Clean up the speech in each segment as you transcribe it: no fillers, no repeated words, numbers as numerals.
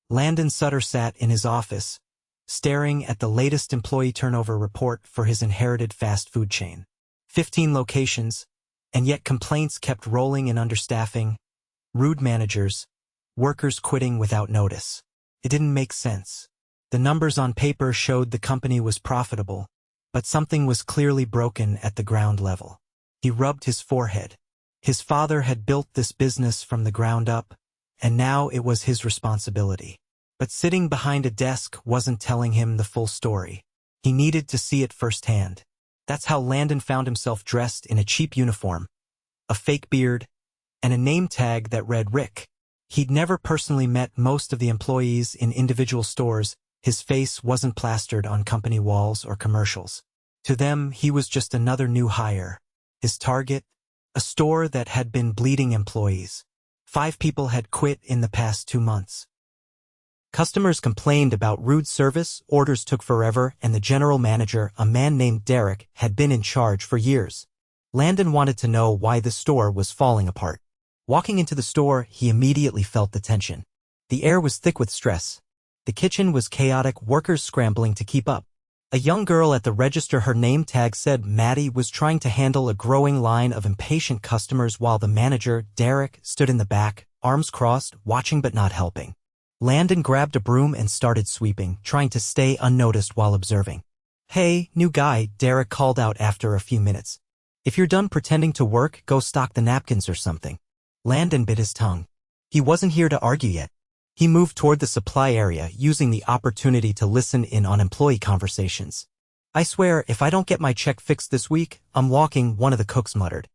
Landon Sutter sat in his office, staring at the latest employee turnover report for his inherited fast food chain. 15 locations, and yet complaints kept rolling in: understaffing, rude managers, workers quitting without notice. It didn't make sense. The numbers on paper showed the company was profitable, but something was clearly broken at the ground level. He rubbed his forehead. His father had built this business from the ground up, and now it was his responsibility. But sitting behind a desk wasn't telling him the full story. He needed to see it firsthand. That's how Landon found himself dressed in a cheap uniform, a fake beard, and a name tag that read Rick. He'd never personally met most of the employees in individual stores. His face wasn't plastered on company walls or commercials. To them, he was just another new hire. His target? A store that had been bleeding employees. 5 people had quit in the past 2 months. Customers complained about rude service, orders took forever, and the general manager, a man named Derek, had been in charge for years. Landon wanted to know why the store was falling apart. Walking into the store, he immediately felt the tension. The air was thick with stress. The kitchen was chaotic, workers scrambling to keep up. A young girl at the register, her name tag said Maddie, was trying to handle a growing line of impatient customers while the manager, Derek, stood in the back, arms crossed, watching but not helping. Landon grabbed a broom and started sweeping, trying to stay unnoticed while observing. "Hey, new guy," Derek called out after a few minutes. "If you're done pretending to work, go stock the napkins or something." Landon bit his tongue. He wasn't here to argue yet. He moved toward the supply area, using the opportunity to listen in on employee conversations. "I swear, if I don't get my check fixed this week, I'm walking," one of the cooks muttered.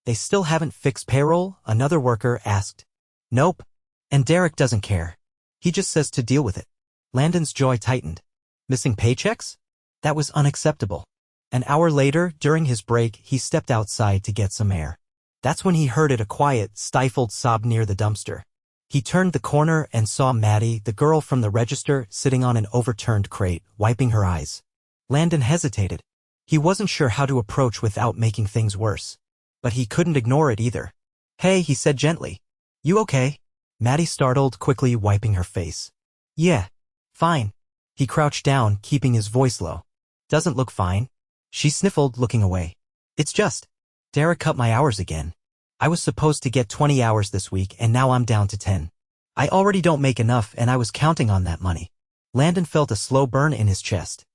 "They still haven't fixed payroll?" another worker asked. "Nope. And Derek doesn't care. He just says to deal with it." Landon's jaw tightened. Missing paychecks? That was unacceptable. An hour later, during his break, he stepped outside to get some air. That's when he heard a quiet, stifled sob near the dumpster. He turned the corner and saw Maddie, the girl from the register, sitting on an overturned crate, wiping her eyes. Landon hesitated. He wasn't sure how to approach without making things worse. But he couldn't ignore it either. "Hey," he said gently. "You okay?" Maddie startled, quickly wiping her face. "Yeah, fine." He crouched down, keeping his voice low. "Doesn't look fine." She sniffled, looking away. "It's just, Derek cut my hours again. I was supposed to get 20 hours this week, and now I'm down to 10. I already don't make enough, and I was counting on that money." Landon felt a slow burn in his chest.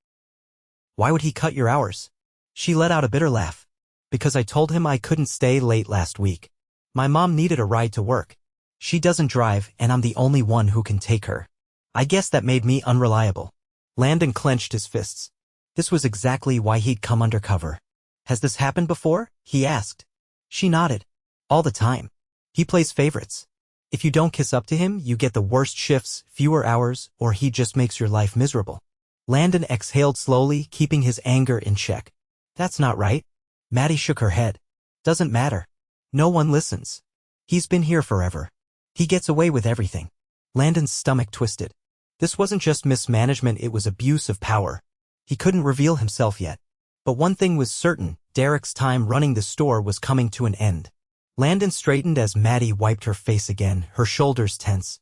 "Why would he cut your hours?" She let out a bitter laugh. "Because I told him I couldn't stay late last week. My mom needed a ride to work. She doesn't drive, and I'm the only one who can take her. I guess that made me unreliable." Landon clenched his fists. This was exactly why he'd come undercover. "Has this happened before?" he asked. She nodded. "All the time. He plays favorites. If you don't kiss up to him, you get the worst shifts, fewer hours, or he just makes your life miserable." Landon exhaled slowly, keeping his anger in check. "That's not right." Maddie shook her head. "Doesn't matter. No one listens. He's been here forever. He gets away with everything." Landon's stomach twisted. This wasn't just mismanagement, it was abuse of power. He couldn't reveal himself yet. But one thing was certain, Derek's time running the store was coming to an end. Landon straightened as Maddie wiped her face again, her shoulders tense.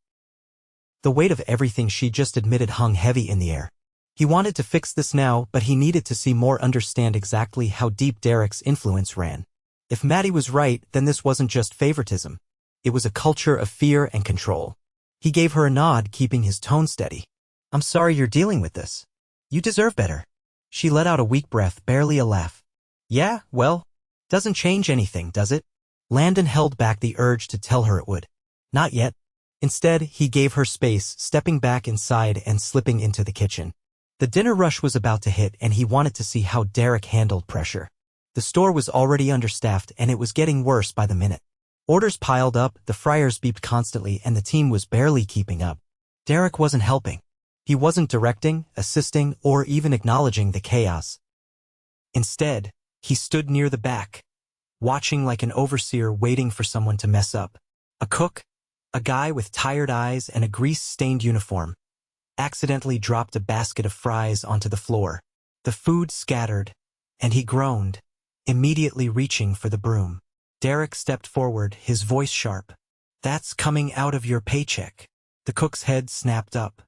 The weight of everything she just admitted hung heavy in the air. He wanted to fix this now, but he needed to see more, understand exactly how deep Derek's influence ran. If Maddie was right, then this wasn't just favoritism. It was a culture of fear and control. He gave her a nod, keeping his tone steady. "I'm sorry you're dealing with this. You deserve better." She let out a weak breath, barely a laugh. "Yeah, well, doesn't change anything, does it?" Landon held back the urge to tell her it would. Not yet. Instead, he gave her space, stepping back inside and slipping into the kitchen. The dinner rush was about to hit, and he wanted to see how Derek handled pressure. The store was already understaffed, and it was getting worse by the minute. Orders piled up, the fryers beeped constantly, and the team was barely keeping up. Derek wasn't helping. He wasn't directing, assisting, or even acknowledging the chaos. Instead, he stood near the back, watching like an overseer waiting for someone to mess up. A cook, a guy with tired eyes and a grease-stained uniform, accidentally dropped a basket of fries onto the floor. The food scattered, and he groaned, immediately reaching for the broom. Derek stepped forward, his voice sharp. "That's coming out of your paycheck." The cook's head snapped up.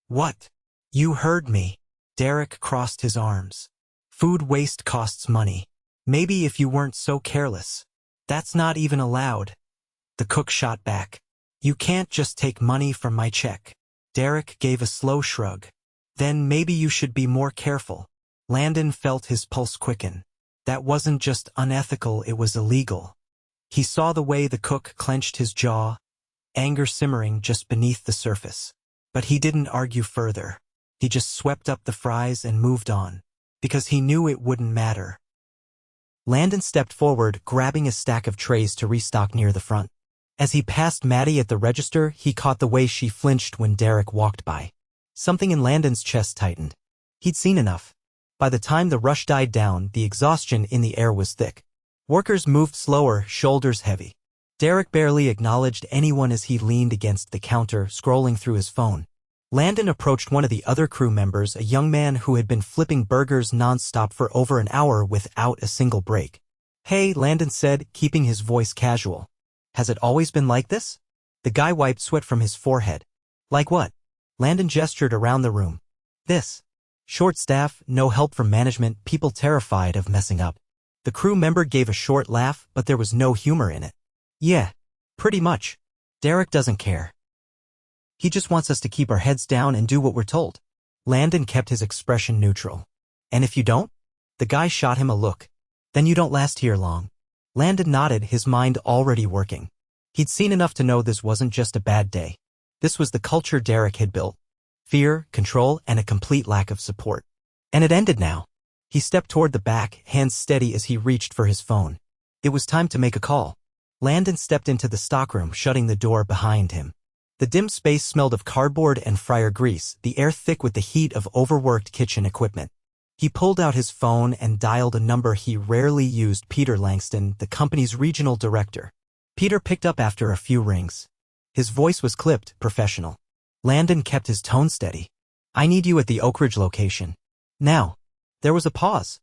What? You heard me. Derek crossed his arms. Food waste costs money. Maybe if you weren't so careless. That's not even allowed. The cook shot back. You can't just take money from my check. Derek gave a slow shrug. Then maybe you should be more careful. Landon felt his pulse quicken. That wasn't just unethical, it was illegal. He saw the way the cook clenched his jaw, anger simmering just beneath the surface. But he didn't argue further. He just swept up the fries and moved on, because he knew it wouldn't matter. Landon stepped forward, grabbing a stack of trays to restock near the front. As he passed Maddie at the register, he caught the way she flinched when Derek walked by. Something in Landon's chest tightened. He'd seen enough. By the time the rush died down, the exhaustion in the air was thick. Workers moved slower, shoulders heavy. Derek barely acknowledged anyone as he leaned against the counter, scrolling through his phone. Landon approached one of the other crew members, a young man who had been flipping burgers nonstop for over an hour without a single break. Hey, Landon said, keeping his voice casual. Has it always been like this? The guy wiped sweat from his forehead. Like what? Landon gestured around the room. This. Short staff, no help from management, people terrified of messing up. The crew member gave a short laugh, but there was no humor in it. Yeah, pretty much. Derek doesn't care. He just wants us to keep our heads down and do what we're told. Landon kept his expression neutral. And if you don't? The guy shot him a look. Then you don't last here long. Landon nodded, his mind already working. He'd seen enough to know this wasn't just a bad day. This was the culture Derek had built. Fear, control, and a complete lack of support. And it ended now. He stepped toward the back, hands steady as he reached for his phone. It was time to make a call. Landon stepped into the stockroom, shutting the door behind him. The dim space smelled of cardboard and fryer grease, the air thick with the heat of overworked kitchen equipment. He pulled out his phone and dialed a number he rarely used, Peter Langston, the company's regional director. Peter picked up after a few rings. His voice was clipped, professional. Landon kept his tone steady. I need you at the Oak Ridge location. Now. There was a pause.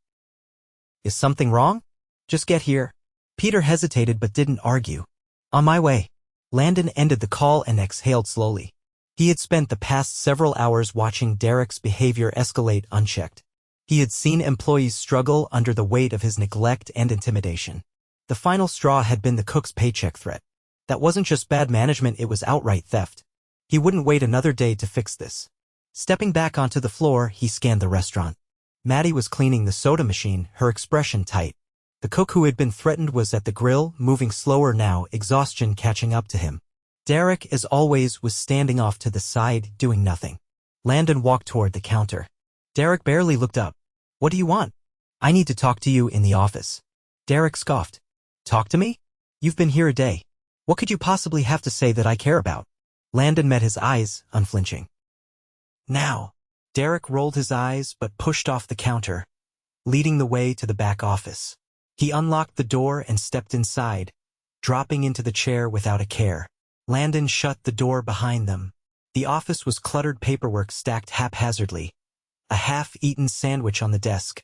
Is something wrong? Just get here. Peter hesitated but didn't argue. On my way. Landon ended the call and exhaled slowly. He had spent the past several hours watching Derek's behavior escalate unchecked. He had seen employees struggle under the weight of his neglect and intimidation. The final straw had been the cook's paycheck threat. That wasn't just bad management, it was outright theft. He wouldn't wait another day to fix this. Stepping back onto the floor, he scanned the restaurant. Maddie was cleaning the soda machine, her expression tight. The cook who had been threatened was at the grill, moving slower now, exhaustion catching up to him. Derek, as always, was standing off to the side, doing nothing. Landon walked toward the counter. Derek barely looked up. What do you want? I need to talk to you in the office. Derek scoffed. Talk to me? You've been here a day. What could you possibly have to say that I care about? Landon met his eyes, unflinching. Now. Derek rolled his eyes but pushed off the counter, leading the way to the back office. He unlocked the door and stepped inside, dropping into the chair without a care. Landon shut the door behind them. The office was cluttered, paperwork stacked haphazardly, a half-eaten sandwich on the desk,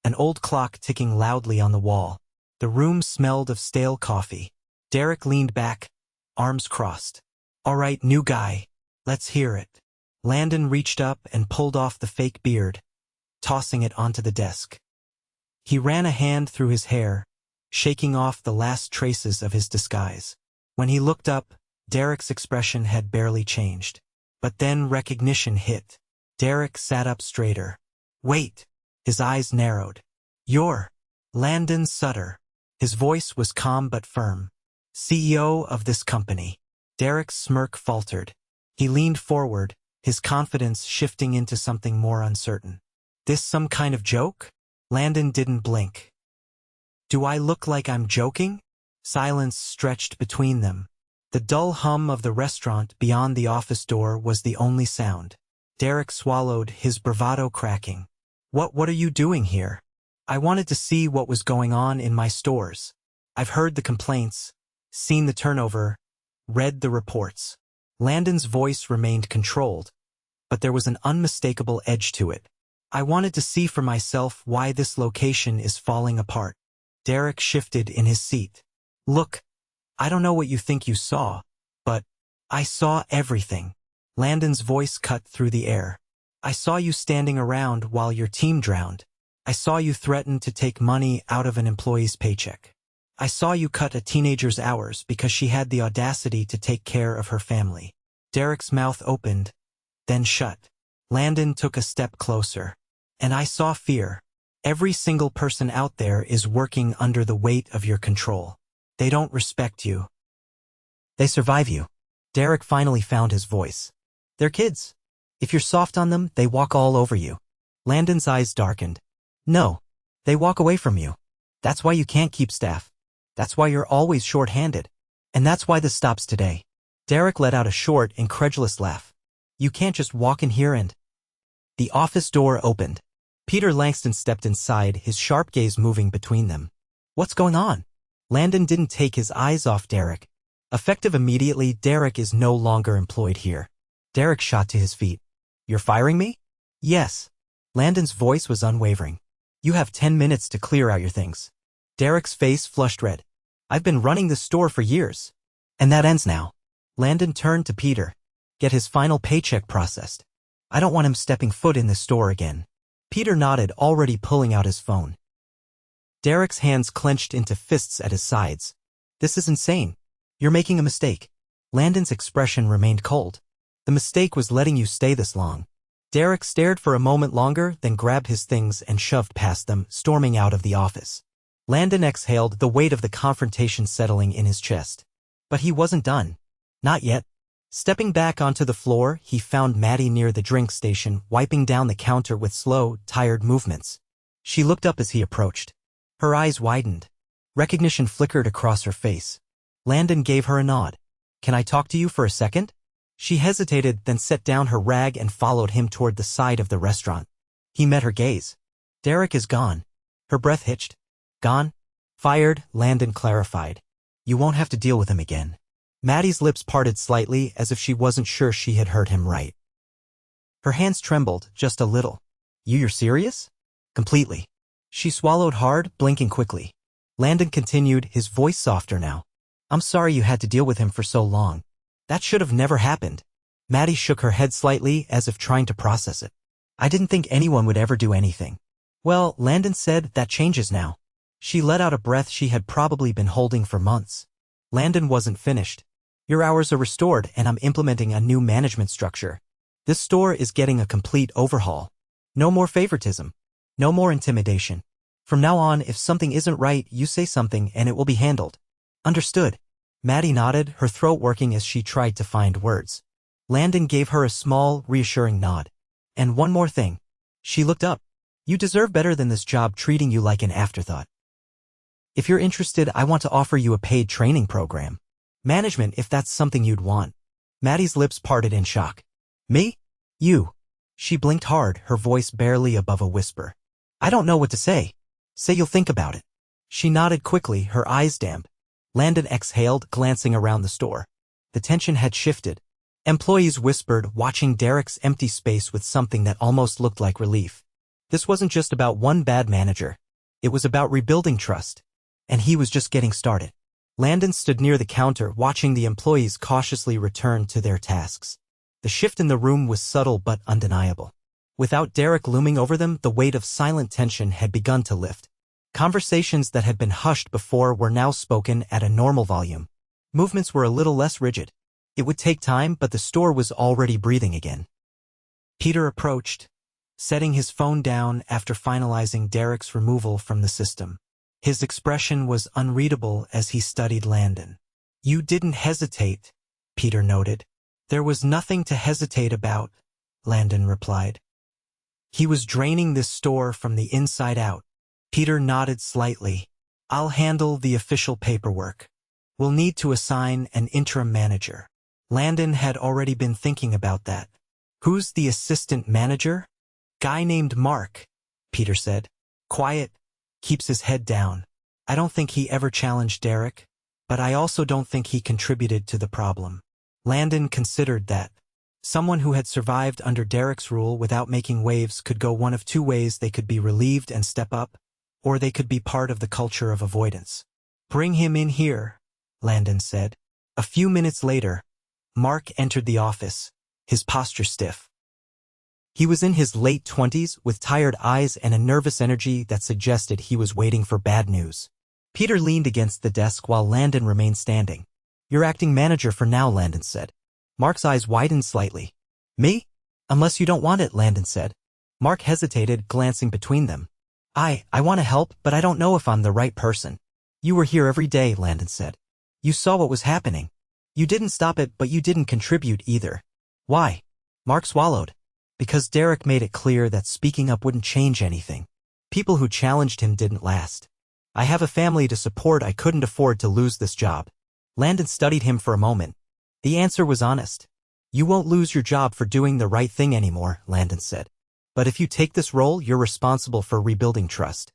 an old clock ticking loudly on the wall. The room smelled of stale coffee. Derek leaned back, arms crossed. All right, new guy. Let's hear it. Landon reached up and pulled off the fake beard, tossing it onto the desk. He ran a hand through his hair, shaking off the last traces of his disguise. When he looked up, Derek's expression had barely changed. But then recognition hit. Derek sat up straighter. Wait. His eyes narrowed. You're Landon Sutter. His voice was calm but firm. CEO of this company. Derek's smirk faltered. He leaned forward, his confidence shifting into something more uncertain. This some kind of joke? Landon didn't blink. Do I look like I'm joking? Silence stretched between them. The dull hum of the restaurant beyond the office door was the only sound. Derek swallowed, his bravado cracking. What are you doing here? I wanted to see what was going on in my stores. I've heard the complaints, seen the turnover, read the reports. Landon's voice remained controlled, but there was an unmistakable edge to it. I wanted to see for myself why this location is falling apart. Derek shifted in his seat. Look, I don't know what you think you saw, but I saw everything. Landon's voice cut through the air. I saw you standing around while your team drowned. I saw you threaten to take money out of an employee's paycheck. I saw you cut a teenager's hours because she had the audacity to take care of her family. Derek's mouth opened, then shut. Landon took a step closer. And I saw fear. Every single person out there is working under the weight of your control. They don't respect you. They survive you. Derek finally found his voice. They're kids. If you're soft on them, they walk all over you. Landon's eyes darkened. No. They walk away from you. That's why you can't keep staff. That's why you're always short-handed. And that's why this stops today. Derek let out a short, incredulous laugh. You can't just walk in here and... The office door opened. Peter Langston stepped inside, his sharp gaze moving between them. What's going on? Landon didn't take his eyes off Derek. Effective immediately, Derek is no longer employed here. Derek shot to his feet. You're firing me? Yes. Landon's voice was unwavering. You have 10 minutes to clear out your things. Derek's face flushed red. I've been running this store for years. And that ends now. Landon turned to Peter. Get his final paycheck processed. I don't want him stepping foot in this store again. Peter nodded, already pulling out his phone. Derek's hands clenched into fists at his sides. This is insane. You're making a mistake. Landon's expression remained cold. The mistake was letting you stay this long. Derek stared for a moment longer, then grabbed his things and shoved past them, storming out of the office. Landon exhaled, the weight of the confrontation settling in his chest. But he wasn't done. Not yet. Stepping back onto the floor, he found Maddie near the drink station, wiping down the counter with slow, tired movements. She looked up as he approached. Her eyes widened. Recognition flickered across her face. Landon gave her a nod. Can I talk to you for a second? She hesitated, then set down her rag and followed him toward the side of the restaurant. He met her gaze. Derek is gone. Her breath hitched. Gone? Fired, Landon clarified. You won't have to deal with him again. Maddie's lips parted slightly, as if she wasn't sure she had heard him right. Her hands trembled, just a little. You're serious? Completely. She swallowed hard, blinking quickly. Landon continued, his voice softer now. I'm sorry you had to deal with him for so long. That should have never happened. Maddie shook her head slightly, as if trying to process it. I didn't think anyone would ever do anything. Well, Landon said, that changes now. She let out a breath she had probably been holding for months. Landon wasn't finished. Your hours are restored, and I'm implementing a new management structure. This store is getting a complete overhaul. No more favoritism. No more intimidation. From now on, if something isn't right, you say something and it will be handled. Understood. Maddie nodded, her throat working as she tried to find words. Landon gave her a small, reassuring nod. And one more thing. She looked up. You deserve better than this job treating you like an afterthought. If you're interested, I want to offer you a paid training program. Management, if that's something you'd want. Maddie's lips parted in shock. Me? You. She blinked hard, her voice barely above a whisper. I don't know what to say. Say you'll think about it. She nodded quickly, her eyes damp. Landon exhaled, glancing around the store. The tension had shifted. Employees whispered, watching Derek's empty space with something that almost looked like relief. This wasn't just about one bad manager. It was about rebuilding trust. And he was just getting started. Landon stood near the counter, watching the employees cautiously return to their tasks. The shift in the room was subtle but undeniable. Without Derek looming over them, the weight of silent tension had begun to lift. Conversations that had been hushed before were now spoken at a normal volume. Movements were a little less rigid. It would take time, but the store was already breathing again. Peter approached, setting his phone down after finalizing Derek's removal from the system. His expression was unreadable as he studied Landon. You didn't hesitate, Peter noted. There was nothing to hesitate about, Landon replied. He was draining this store from the inside out. Peter nodded slightly. I'll handle the official paperwork. We'll need to assign an interim manager. Landon had already been thinking about that. Who's the assistant manager? Guy named Mark, Peter said. Quiet, keeps his head down. I don't think he ever challenged Derek, but I also don't think he contributed to the problem. Landon considered that. Someone who had survived under Derek's rule without making waves could go one of two ways. They could be relieved and step up, or they could be part of the culture of avoidance. Bring him in here, Landon said. A few minutes later, Mark entered the office. his posture stiff. He was in his late 20s with tired eyes and a nervous energy that suggested he was waiting for bad news. Peter leaned against the desk while Landon remained standing. "You're acting manager for now," Landon said. Mark's eyes widened slightly. "Me? Unless you don't want it," Landon said. Mark hesitated, glancing between them. I want to help, but I don't know if I'm the right person." "You were here every day," Landon said. "You saw what was happening. You didn't stop it, but you didn't contribute either." "Why?" Mark swallowed. "Because Derek made it clear that speaking up wouldn't change anything. People who challenged him didn't last. I have a family to support. I couldn't afford to lose this job." Landon studied him for a moment. The answer was honest. "You won't lose your job for doing the right thing anymore," Landon said. "But if you take this role, you're responsible for rebuilding trust.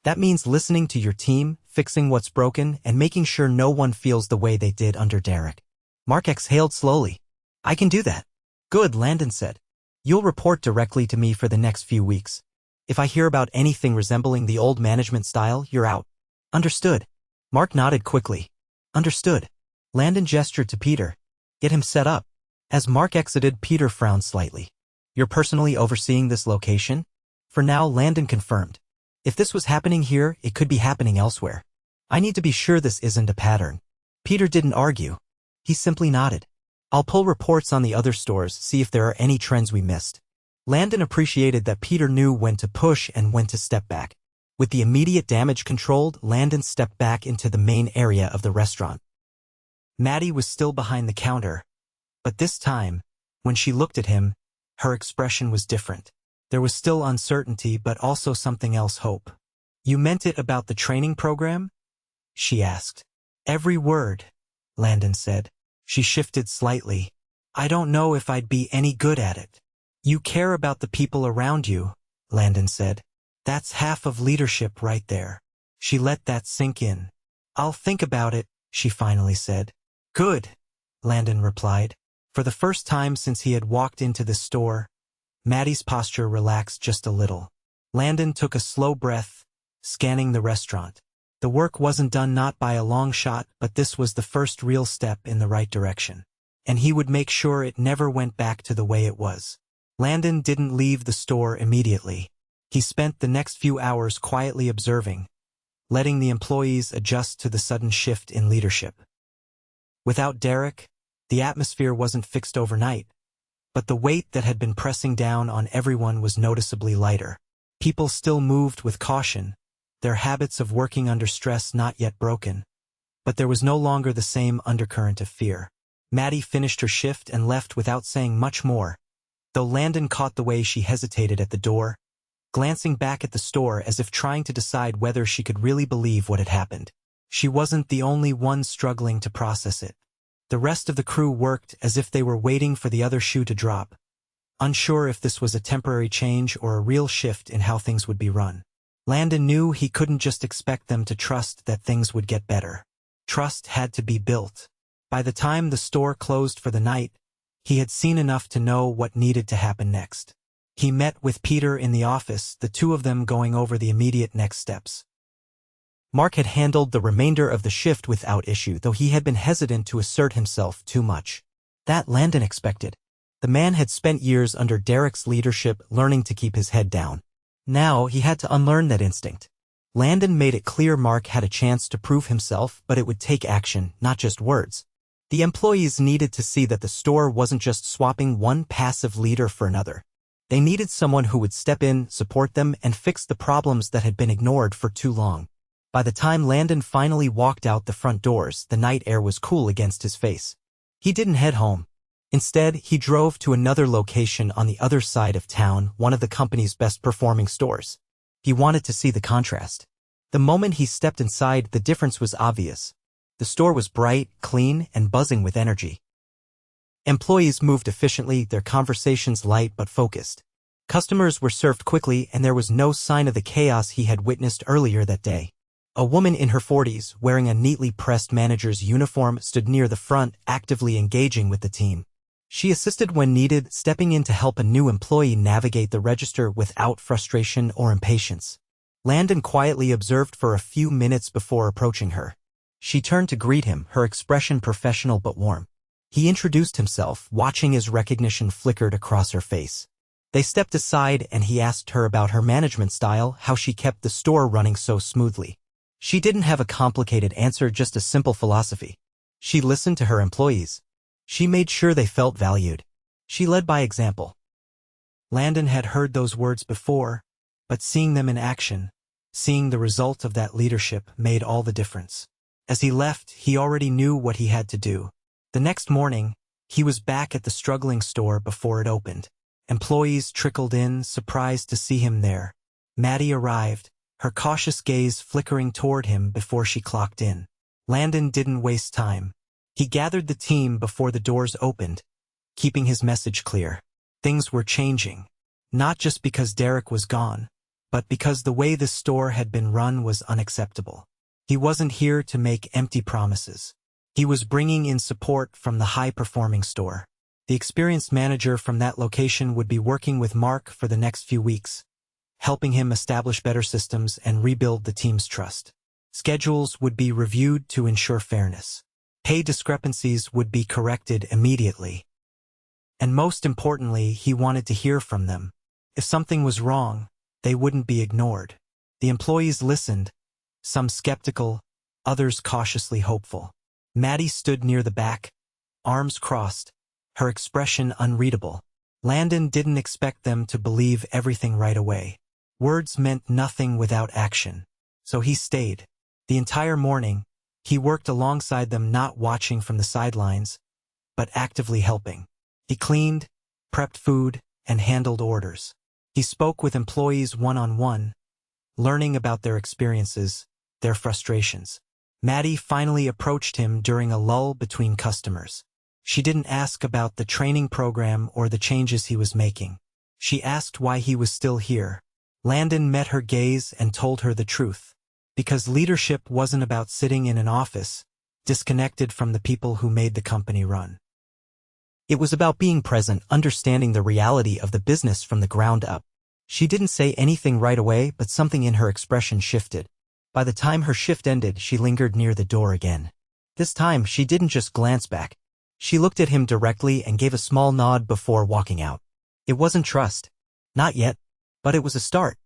That means listening to your team, fixing what's broken, and making sure no one feels the way they did under Derek." Mark exhaled slowly. "I can do that." "Good," Landon said. "You'll report directly to me for the next few weeks. If I hear about anything resembling the old management style, you're out." "Understood." Mark nodded quickly. "Understood." Landon gestured to Peter. "Get him set up." As Mark exited, Peter frowned slightly. "You're personally overseeing this location?" For now, Landon confirmed. "If this was happening here, it could be happening elsewhere. I need to be sure this isn't a pattern." Peter didn't argue. He simply nodded. "I'll pull reports on the other stores, see if there are any trends we missed." Landon appreciated that Peter knew when to push and when to step back. With the immediate damage controlled, Landon stepped back into the main area of the restaurant. Maddie was still behind the counter, but this time, when she looked at him, her expression was different. There was still uncertainty, but also something else, hope. "You meant it about the training program?" she asked. "Every word," Landon said. She shifted slightly. "I don't know if I'd be any good at it." "You care about the people around you," Landon said. "That's half of leadership right there." She let that sink in. "I'll think about it," she finally said. "Good," Landon replied. For the first time since he had walked into the store, Maddie's posture relaxed just a little. Landon took a slow breath, scanning the restaurant. The work wasn't done, not by a long shot, but this was the first real step in the right direction. And he would make sure it never went back to the way it was. Landon didn't leave the store immediately. He spent the next few hours quietly observing, letting the employees adjust to the sudden shift in leadership. Without Derek, the atmosphere wasn't fixed overnight, but the weight that had been pressing down on everyone was noticeably lighter. People still moved with caution, their habits of working under stress not yet broken, but there was no longer the same undercurrent of fear. Maddie finished her shift and left without saying much more, though Landon caught the way she hesitated at the door, glancing back at the store as if trying to decide whether she could really believe what had happened. She wasn't the only one struggling to process it. The rest of the crew worked as if they were waiting for the other shoe to drop, unsure if this was a temporary change or a real shift in how things would be run. Landon knew he couldn't just expect them to trust that things would get better. Trust had to be built. By the time the store closed for the night, he had seen enough to know what needed to happen next. He met with Peter in the office, the two of them going over the immediate next steps. Mark had handled the remainder of the shift without issue, though he had been hesitant to assert himself too much. That Landon expected. The man had spent years under Derek's leadership learning to keep his head down. Now he had to unlearn that instinct. Landon made it clear Mark had a chance to prove himself, but it would take action, not just words. The employees needed to see that the store wasn't just swapping one passive leader for another. They needed someone who would step in, support them, and fix the problems that had been ignored for too long. By the time Landon finally walked out the front doors, the night air was cool against his face. He didn't head home. Instead, he drove to another location on the other side of town, one of the company's best-performing stores. He wanted to see the contrast. The moment he stepped inside, the difference was obvious. The store was bright, clean, and buzzing with energy. Employees moved efficiently, their conversations light but focused. Customers were served quickly, and there was no sign of the chaos he had witnessed earlier that day. A woman in her 40s, wearing a neatly pressed manager's uniform, stood near the front, actively engaging with the team. She assisted when needed, stepping in to help a new employee navigate the register without frustration or impatience. Landon quietly observed for a few minutes before approaching her. She turned to greet him, her expression professional but warm. He introduced himself, watching as recognition flickered across her face. They stepped aside and he asked her about her management style, how she kept the store running so smoothly. She didn't have a complicated answer, just a simple philosophy. She listened to her employees. She made sure they felt valued. She led by example. Landon had heard those words before, but seeing them in action, seeing the result of that leadership made all the difference. As he left, he already knew what he had to do. The next morning, he was back at the struggling store before it opened. Employees trickled in, surprised to see him there. Maddie arrived, her cautious gaze flickering toward him before she clocked in. Landon didn't waste time. He gathered the team before the doors opened, keeping his message clear. Things were changing, not just because Derek was gone, but because the way this store had been run was unacceptable. He wasn't here to make empty promises. He was bringing in support from the high-performing store. The experienced manager from that location would be working with Mark for the next few weeks, helping him establish better systems and rebuild the team's trust. Schedules would be reviewed to ensure fairness. Pay discrepancies would be corrected immediately. And most importantly, he wanted to hear from them. If something was wrong, they wouldn't be ignored. The employees listened, some skeptical, others cautiously hopeful. Maddie stood near the back, arms crossed, her expression unreadable. Landon didn't expect them to believe everything right away. Words meant nothing without action. So he stayed. The entire morning, he worked alongside them, not watching from the sidelines, but actively helping. He cleaned, prepped food, and handled orders. He spoke with employees one-on-one, learning about their experiences, their frustrations. Maddie finally approached him during a lull between customers. She didn't ask about the training program or the changes he was making. She asked why he was still here. Landon met her gaze and told her the truth. Because leadership wasn't about sitting in an office, disconnected from the people who made the company run. It was about being present, understanding the reality of the business from the ground up. She didn't say anything right away, but something in her expression shifted. By the time her shift ended, she lingered near the door again. This time, she didn't just glance back. She looked at him directly and gave a small nod before walking out. It wasn't trust. Not yet. But it was a start.